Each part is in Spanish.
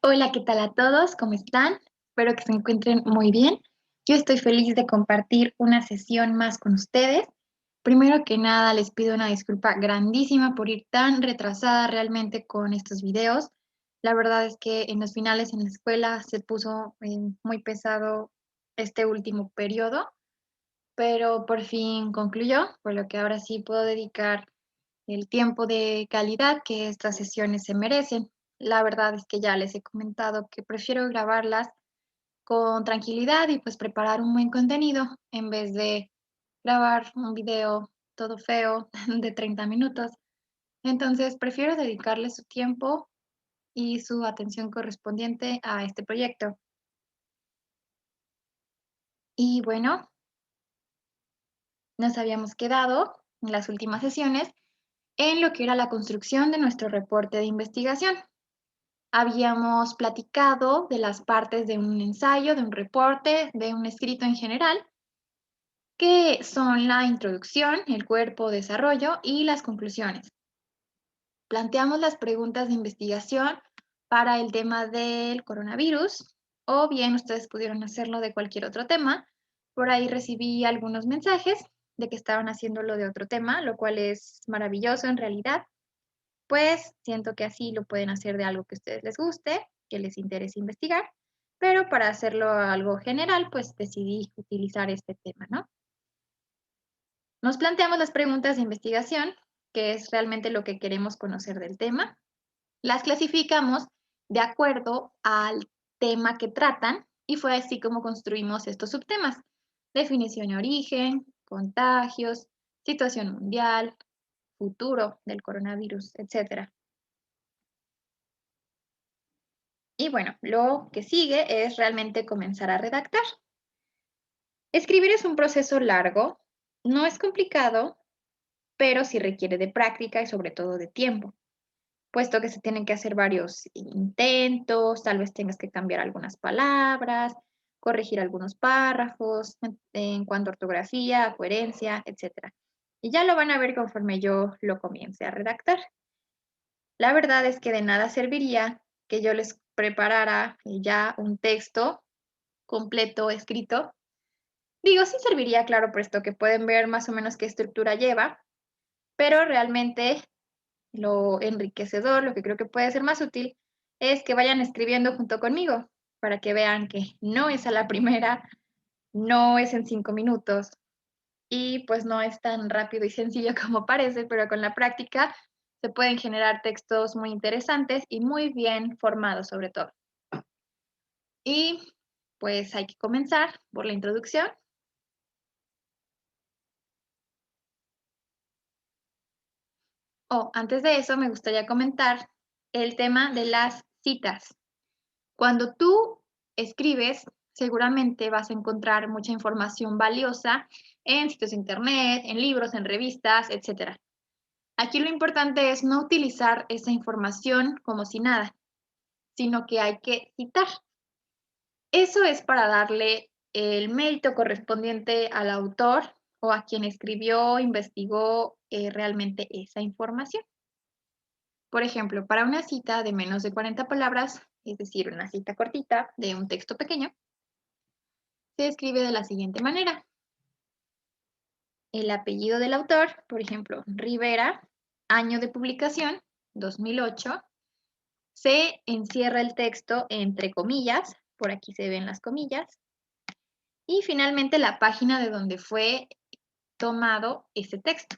Hola, ¿qué tal a todos? ¿Cómo están? Espero que se encuentren muy bien. Yo estoy feliz de compartir una sesión más con ustedes. Primero que nada, les pido una disculpa grandísima por ir tan retrasada realmente con estos videos. La verdad es que en los finales en la escuela se puso muy pesado este último periodo, pero por fin concluyó, por lo que ahora sí puedo dedicar el tiempo de calidad que estas sesiones se merecen. La verdad es que ya les he comentado que prefiero grabarlas con tranquilidad y pues preparar un buen contenido en vez de grabar un video todo feo de 30 minutos. Entonces prefiero dedicarle su tiempo y su atención correspondiente a este proyecto. Y bueno, nos habíamos quedado en las últimas sesiones en lo que era la construcción de nuestro reporte de investigación. Habíamos platicado de las partes de un ensayo, de un reporte, de un escrito en general, que son la introducción, el cuerpo, desarrollo y las conclusiones. Planteamos las preguntas de investigación para el tema del coronavirus, o bien ustedes pudieron hacerlo de cualquier otro tema. Por ahí recibí algunos mensajes de que estaban haciéndolo de otro tema, lo cual es maravilloso en realidad. Pues siento que así lo pueden hacer de algo que a ustedes les guste, que les interese investigar, pero para hacerlo algo general, pues decidí utilizar este tema, ¿no? Nos planteamos las preguntas de investigación, que es realmente lo que queremos conocer del tema. Las clasificamos de acuerdo al tema que tratan y fue así como construimos estos subtemas. Definición y origen, contagios, situación mundial, futuro del coronavirus, etc. Y bueno, lo que sigue es realmente comenzar a redactar. Escribir es un proceso largo, no es complicado, pero sí requiere de práctica y sobre todo de tiempo, puesto que se tienen que hacer varios intentos, tal vez tengas que cambiar algunas palabras, corregir algunos párrafos en cuanto a ortografía, coherencia, etc. Y ya lo van a ver conforme yo lo comience a redactar. La verdad es que de nada serviría que yo les preparara ya un texto completo escrito. Digo, sí serviría, claro, puesto que pueden ver más o menos qué estructura lleva, pero realmente lo enriquecedor, lo que creo que puede ser más útil, es que vayan escribiendo junto conmigo para que vean que no es a la primera, no es en 5 minutos y pues no es tan rápido y sencillo como parece, pero con la práctica se pueden generar textos muy interesantes y muy bien formados sobre todo. Y pues hay que comenzar por la introducción. Antes de eso, me gustaría comentar el tema de las citas. Cuando tú escribes, seguramente vas a encontrar mucha información valiosa en sitios de internet, en libros, en revistas, etc. Aquí lo importante es no utilizar esa información como si nada, sino que hay que citar. Eso es para darle el mérito correspondiente al autor o a quien escribió, investigó realmente esa información. Por ejemplo, para una cita de menos de 40 palabras, es decir, una cita cortita de un texto pequeño, se escribe de la siguiente manera. El apellido del autor, por ejemplo, Rivera, año de publicación, 2008, se encierra el texto entre comillas, por aquí se ven las comillas, y finalmente la página de donde fue tomado ese texto.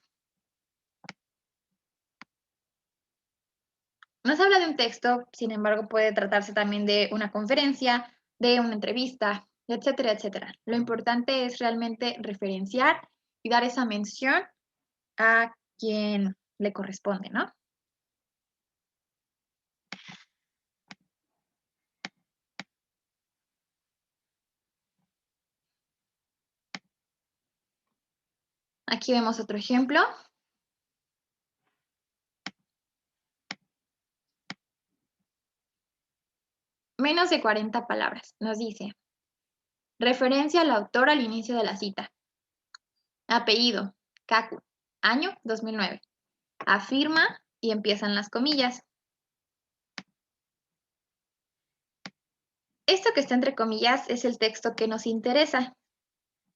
Nos habla de un texto, sin embargo, puede tratarse también de una conferencia, de una entrevista, etcétera, etcétera. Lo importante es realmente referenciar y dar esa mención a quien le corresponde, ¿no? Aquí vemos otro ejemplo. Menos de 40 palabras. Nos dice, referencia al autor al inicio de la cita. Apellido, Kaku. Año, 2009. Afirma y empiezan las comillas. Esto que está entre comillas es el texto que nos interesa.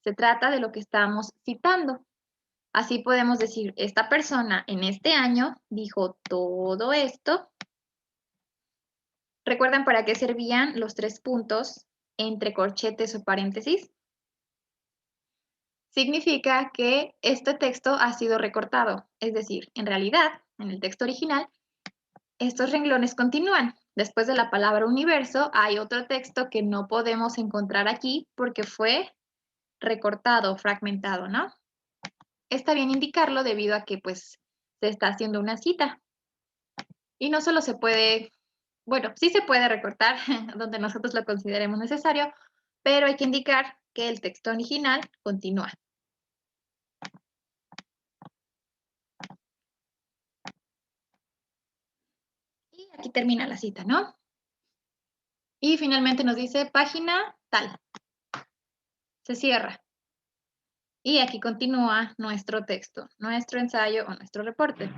Se trata de lo que estamos citando. Así podemos decir, esta persona en este año dijo todo esto. ¿Recuerdan para qué servían los 3 puntos entre corchetes o paréntesis? Significa que este texto ha sido recortado. Es decir, en realidad, en el texto original, estos renglones continúan. Después de la palabra universo hay otro texto que no podemos encontrar aquí porque fue recortado, fragmentado, ¿no? Está bien indicarlo debido a que pues se está haciendo una cita. Y no solo se puede, bueno, sí se puede recortar donde nosotros lo consideremos necesario, pero hay que indicar que el texto original continúa. Y aquí termina la cita, ¿no? Y finalmente nos dice página tal. Se cierra. Y aquí continúa nuestro texto, nuestro ensayo o nuestro reporte.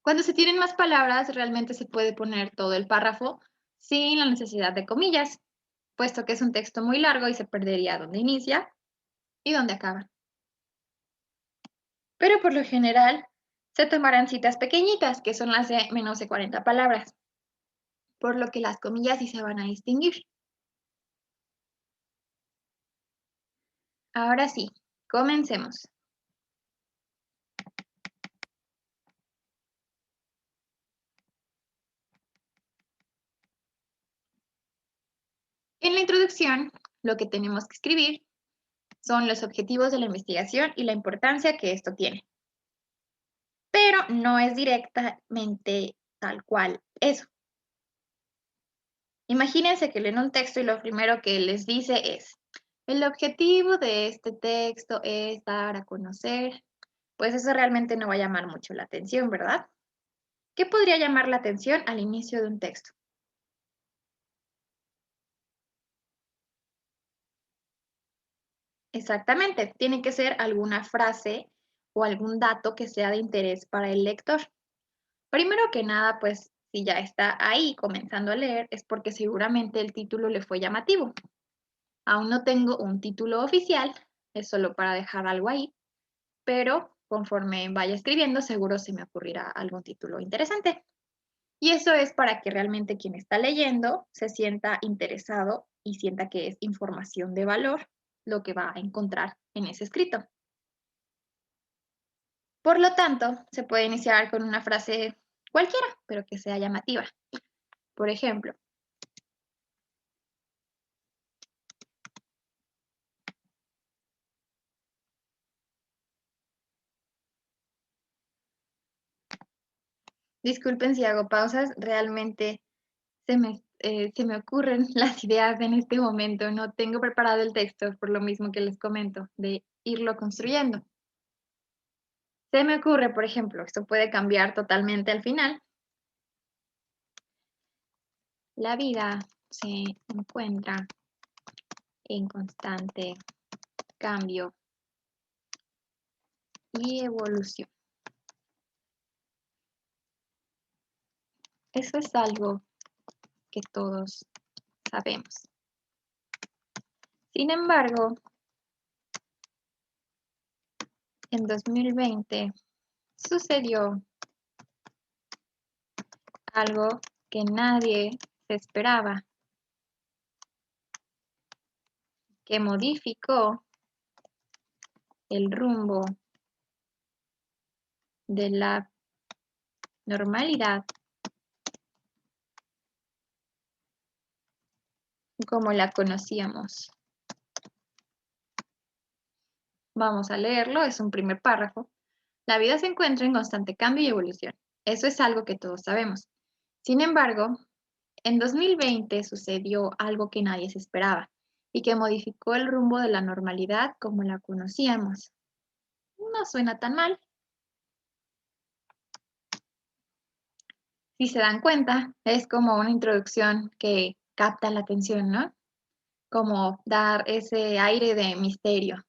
Cuando se tienen más palabras, realmente se puede poner todo el párrafo sin la necesidad de comillas, puesto que es un texto muy largo y se perdería dónde inicia y dónde acaba. Pero por lo general se tomarán citas pequeñitas, que son las de menos de 40 palabras, por lo que las comillas sí se van a distinguir. Ahora sí, comencemos. En la introducción, lo que tenemos que escribir son los objetivos de la investigación y la importancia que esto tiene. Pero no es directamente tal cual eso. Imagínense que leen un texto y lo primero que les dice es, el objetivo de este texto es dar a conocer, pues eso realmente no va a llamar mucho la atención, ¿verdad? ¿Qué podría llamar la atención al inicio de un texto? Exactamente, tiene que ser alguna frase o algún dato que sea de interés para el lector. Primero que nada, pues si ya está ahí comenzando a leer, es porque seguramente el título le fue llamativo. Aún no tengo un título oficial, es solo para dejar algo ahí, pero conforme vaya escribiendo, seguro se me ocurrirá algún título interesante. Y eso es para que realmente quien está leyendo se sienta interesado y sienta que es información de valor lo que va a encontrar en ese escrito. Por lo tanto, se puede iniciar con una frase cualquiera, pero que sea llamativa. Por ejemplo, disculpen si hago pausas, realmente se me ocurren las ideas en este momento. No tengo preparado el texto por lo mismo que les comento, de irlo construyendo. Se me ocurre, por ejemplo, esto puede cambiar totalmente al final. La vida se encuentra en constante cambio y evolución. Eso es algo que todos sabemos. Sin embargo, en 2020 sucedió algo que nadie se esperaba, que modificó el rumbo de la normalidad como la conocíamos. Vamos a leerlo, es un primer párrafo. La vida se encuentra en constante cambio y evolución. Eso es algo que todos sabemos. Sin embargo, en 2020 sucedió algo que nadie se esperaba y que modificó el rumbo de la normalidad como la conocíamos. No suena tan mal. Si se dan cuenta, es como una introducción que capta la atención, ¿no? como dar ese aire de misterio.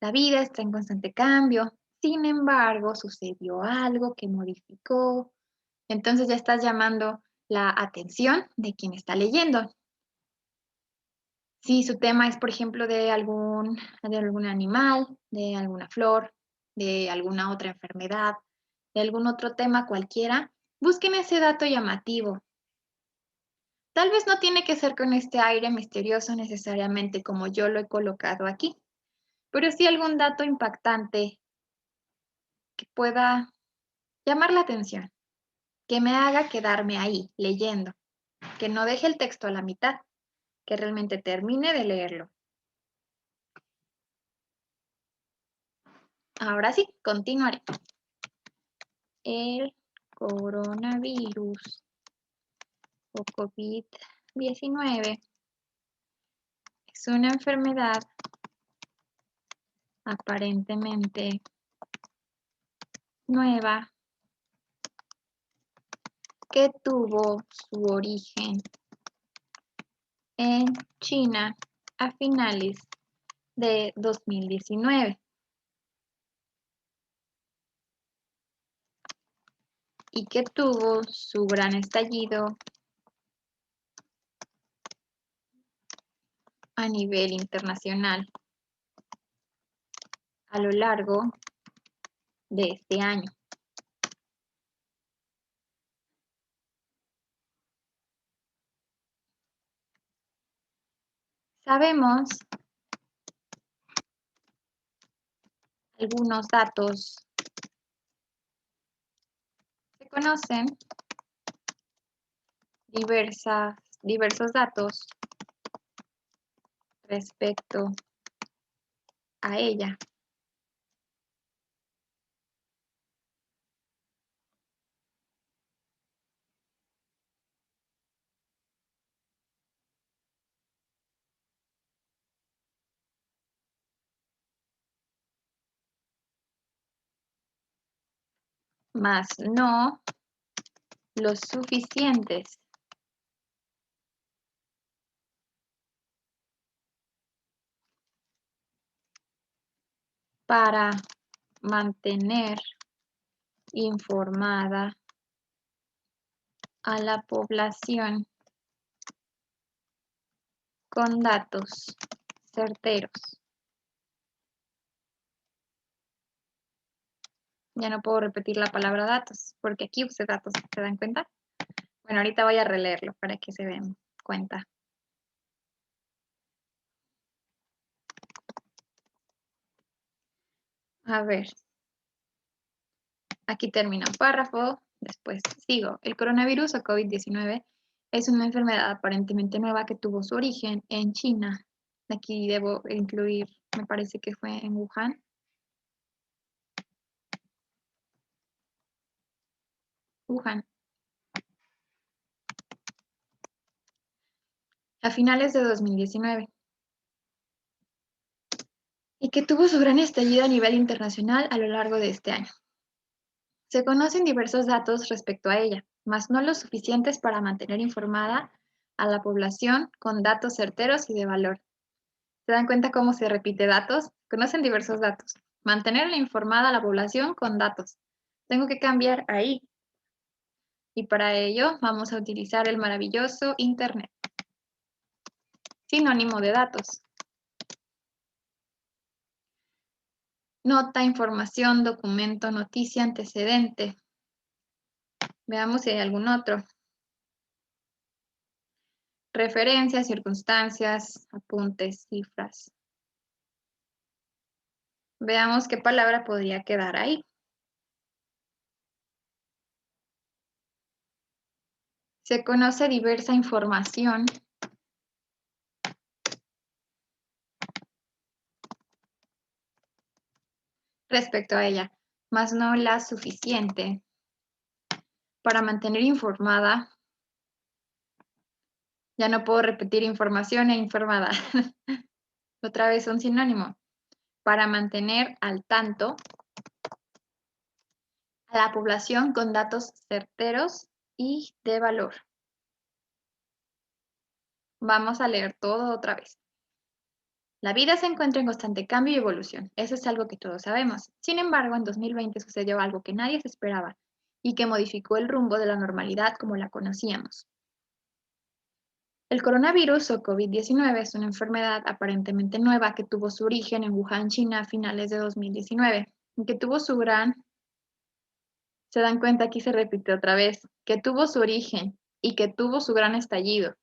La vida está en constante cambio, sin embargo, sucedió algo que modificó. Entonces ya estás llamando la atención de quien está leyendo. Si su tema es, por ejemplo, de algún animal, de alguna flor, de alguna otra enfermedad, de algún otro tema cualquiera, busquen ese dato llamativo. Tal vez no tiene que ser con este aire misterioso necesariamente como yo lo he colocado aquí, pero sí algún dato impactante que pueda llamar la atención, que me haga quedarme ahí leyendo, que no deje el texto a la mitad, que realmente termine de leerlo. Ahora sí, continuaré. El coronavirus o COVID-19 es una enfermedad aparentemente nueva que tuvo su origen en China a finales de 2019 y que tuvo su gran estallido a nivel internacional a lo largo de este año. Sabemos algunos datos, se conocen diversos datos respecto a ella. Mas no los suficientes para mantener informada a la población con datos certeros. Ya no puedo repetir la palabra datos, porque aquí usé datos, ¿se dan cuenta? Bueno, ahorita voy a releerlo para que se den cuenta. A ver, aquí termina un párrafo, después sigo. El coronavirus o COVID-19 es una enfermedad aparentemente nueva que tuvo su origen en China. Aquí debo incluir, me parece que fue en Wuhan. Wuhan. A finales de 2019. Y que tuvo su gran estallido a nivel internacional a lo largo de este año. Se conocen diversos datos respecto a ella, mas no los suficientes para mantener informada a la población con datos certeros y de valor. ¿Se dan cuenta cómo se repite datos? Conocen diversos datos. Mantener informada a la población con datos. Tengo que cambiar ahí. Y para ello vamos a utilizar el maravilloso Internet. Sinónimo de datos. Nota, información, documento, noticia, antecedente. Veamos si hay algún otro. Referencias, circunstancias, apuntes, cifras. Veamos qué palabra podría quedar ahí. Se conoce diversa información respecto a ella, mas no la suficiente para mantener informada. Ya no puedo repetir información e informada. Otra vez un sinónimo. Para mantener al tanto a la población con datos certeros y de valor. Vamos a leer todo otra vez. La vida se encuentra en constante cambio y evolución. Eso es algo que todos sabemos. Sin embargo, en 2020 sucedió algo que nadie se esperaba y que modificó el rumbo de la normalidad como la conocíamos. El coronavirus o COVID-19 es una enfermedad aparentemente nueva que tuvo su origen en Wuhan, China, a finales de 2019, y que tuvo su gran, se dan cuenta, aquí se repite otra vez, que tuvo su origen y que tuvo su gran estallido.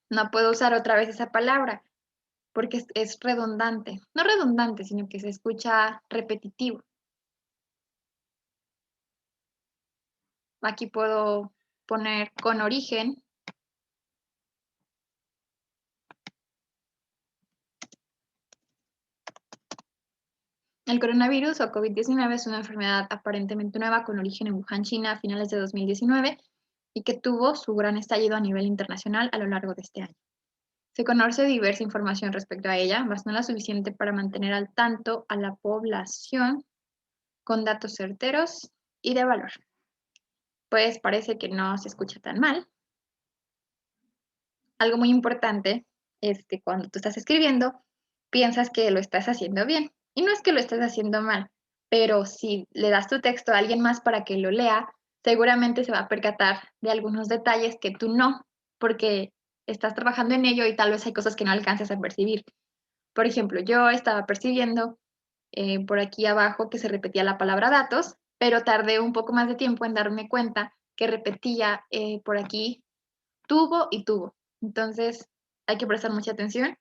No puedo usar otra vez esa palabra porque es redundante. No redundante, sino que se escucha repetitivo. Aquí puedo poner con origen. El coronavirus o COVID-19 es una enfermedad aparentemente nueva con origen en Wuhan, China, a finales de 2019 y que tuvo su gran estallido a nivel internacional a lo largo de este año. Se conoce diversa información respecto a ella, mas no la suficiente para mantener al tanto a la población con datos certeros y de valor. Pues parece que no se escucha tan mal. Algo muy importante es que cuando tú estás escribiendo, piensas que lo estás haciendo bien. Y no es que lo estés haciendo mal, pero si le das tu texto a alguien más para que lo lea, seguramente se va a percatar de algunos detalles que tú no, porque estás trabajando en ello y tal vez hay cosas que no alcanzas a percibir. Por ejemplo, yo estaba percibiendo por aquí abajo que se repetía la palabra datos, pero tardé un poco más de tiempo en darme cuenta que repetía por aquí tuvo y tuvo. Entonces, hay que prestar mucha atención,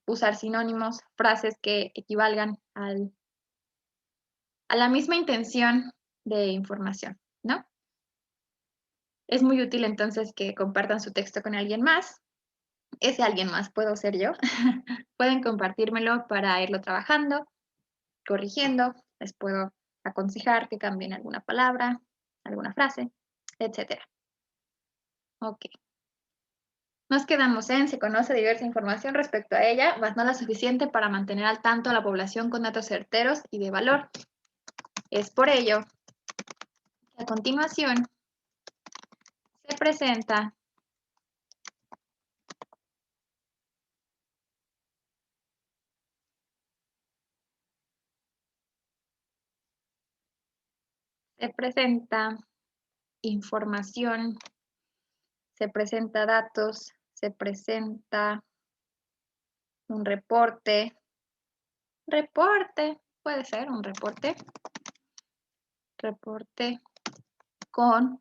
usar sinónimos, frases que equivalgan a la misma intención de información, ¿no? Es muy útil entonces que compartan su texto con alguien más. Ese alguien más puedo ser yo. Pueden compartírmelo para irlo trabajando, corrigiendo. Les puedo aconsejar que cambien alguna palabra, alguna frase, etcétera. Ok. Nos quedamos en, se conoce diversa información respecto a ella, mas no la suficiente para mantener al tanto a la población con datos certeros y de valor. Es por ello que a continuación se presenta información, se presenta datos, se presenta un reporte, puede ser un reporte con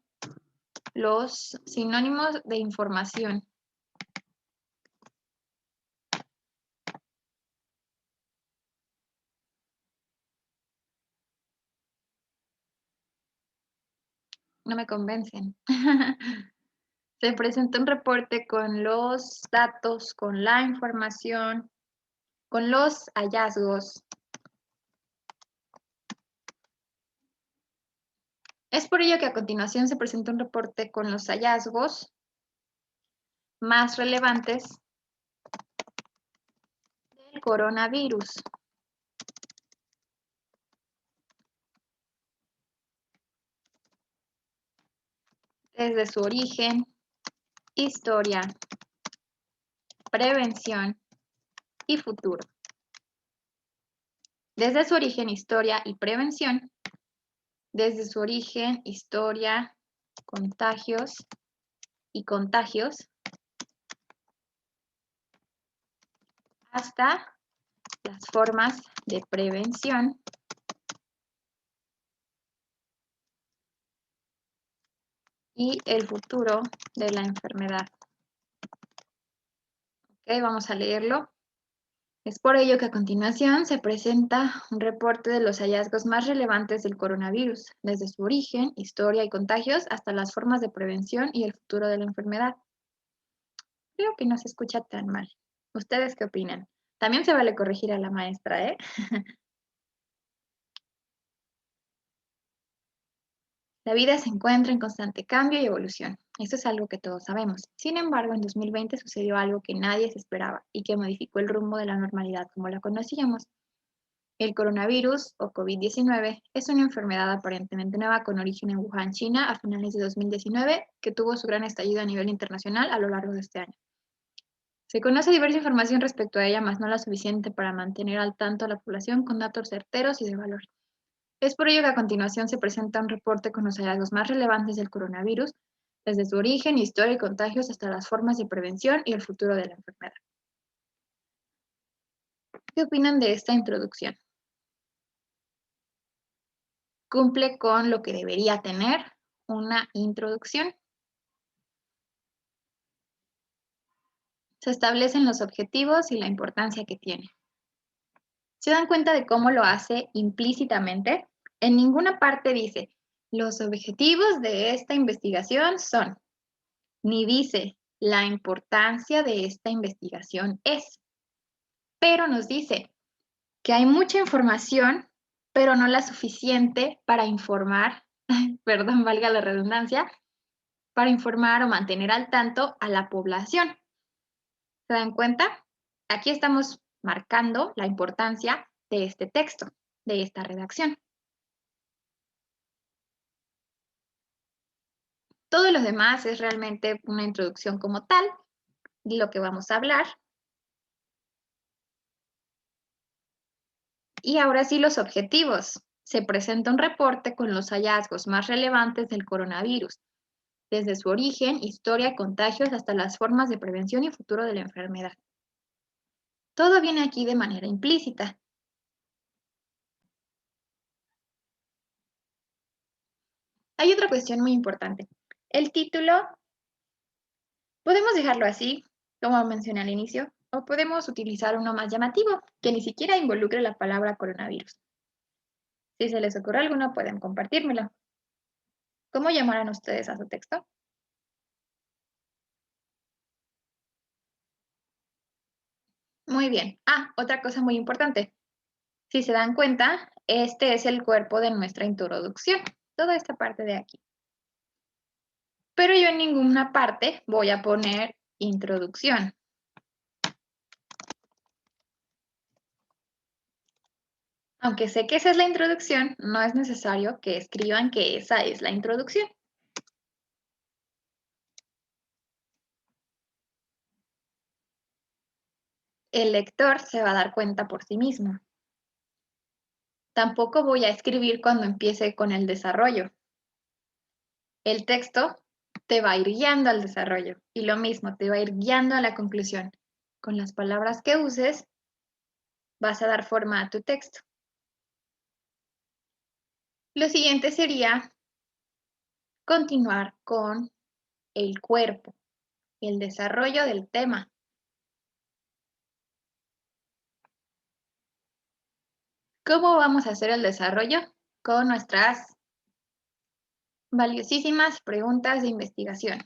los sinónimos de información. No me convencen. Se presenta un reporte con los datos, con la información, con los hallazgos. Es por ello que a continuación se presenta un reporte con los hallazgos más relevantes del coronavirus. Desde su origen, historia, prevención y futuro. Desde su origen, historia y prevención. Desde su origen, historia, contagios y contagios. Hasta las formas de prevención y el futuro de la enfermedad. Ok, vamos a leerlo. Es por ello que a continuación se presenta un reporte de los hallazgos más relevantes del coronavirus, desde su origen, historia y contagios, hasta las formas de prevención y el futuro de la enfermedad. Creo que no se escucha tan mal. ¿Ustedes qué opinan? También se vale corregir a la maestra, ¿eh? La vida se encuentra en constante cambio y evolución. Eso es algo que todos sabemos. Sin embargo, en 2020 sucedió algo que nadie se esperaba y que modificó el rumbo de la normalidad como la conocíamos. El coronavirus o COVID-19 es una enfermedad aparentemente nueva con origen en Wuhan, China, a finales de 2019, que tuvo su gran estallido a nivel internacional a lo largo de este año. Se conoce diversa información respecto a ella, mas no la suficiente para mantener al tanto a la población con datos certeros y de valor. Es por ello que a continuación se presenta un reporte con los hallazgos más relevantes del coronavirus, desde su origen, historia y contagios hasta las formas de prevención y el futuro de la enfermedad. ¿Qué opinan de esta introducción? Cumple con lo que debería tener una introducción. Se establecen los objetivos y la importancia que tiene. ¿Se dan cuenta de cómo lo hace implícitamente? En ninguna parte dice, los objetivos de esta investigación son, ni dice, la importancia de esta investigación es, pero nos dice que hay mucha información, pero no la suficiente para informar, perdón, valga la redundancia, para informar o mantener al tanto a la población. ¿Se dan cuenta? Aquí estamos marcando la importancia de este texto, de esta redacción. Todo lo demás es realmente una introducción como tal, de lo que vamos a hablar. Y ahora sí los objetivos. Se presenta un reporte con los hallazgos más relevantes del coronavirus, desde su origen, historia, contagios, hasta las formas de prevención y futuro de la enfermedad. Todo viene aquí de manera implícita. Hay otra cuestión muy importante. El título, podemos dejarlo así, como mencioné al inicio, o podemos utilizar uno más llamativo, que ni siquiera involucre la palabra coronavirus. Si se les ocurre alguno, pueden compartírmelo. ¿Cómo llamarán ustedes a su texto? Muy bien. Ah, otra cosa muy importante. Si se dan cuenta, este es el cuerpo de nuestra introducción, toda esta parte de aquí. Pero yo en ninguna parte voy a poner introducción. Aunque sé que esa es la introducción, no es necesario que escriban que esa es la introducción. El lector se va a dar cuenta por sí mismo. Tampoco voy a escribir cuando empiece con el desarrollo. El texto te va a ir guiando al desarrollo y lo mismo, te va a ir guiando a la conclusión. Con las palabras que uses, vas a dar forma a tu texto. Lo siguiente sería continuar con el cuerpo, el desarrollo del tema. ¿Cómo vamos a hacer el desarrollo? Con nuestras valiosísimas preguntas de investigación.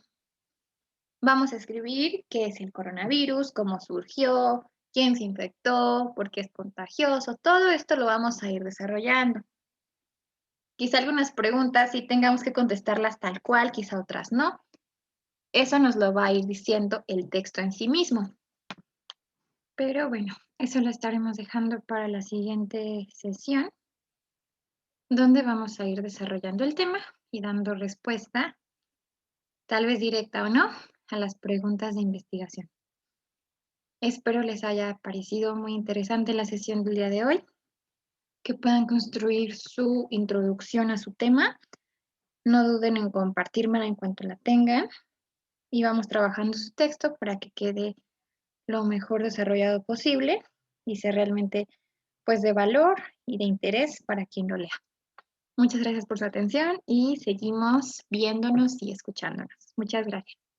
Vamos a escribir qué es el coronavirus, cómo surgió, quién se infectó, por qué es contagioso. Todo esto lo vamos a ir desarrollando. Quizá algunas preguntas sí tengamos que contestarlas tal cual, quizá otras no. Eso nos lo va a ir diciendo el texto en sí mismo. Pero bueno, eso lo estaremos dejando para la siguiente sesión, donde vamos a ir desarrollando el tema y dando respuesta, tal vez directa o no, a las preguntas de investigación. Espero les haya parecido muy interesante la sesión del día de hoy, que puedan construir su introducción a su tema. No duden en compartírmela en cuanto la tengan y vamos trabajando su texto para que quede lo mejor desarrollado posible y sea realmente pues de valor y de interés para quien lo lea. Muchas gracias por su atención y seguimos viéndonos y escuchándonos. Muchas gracias.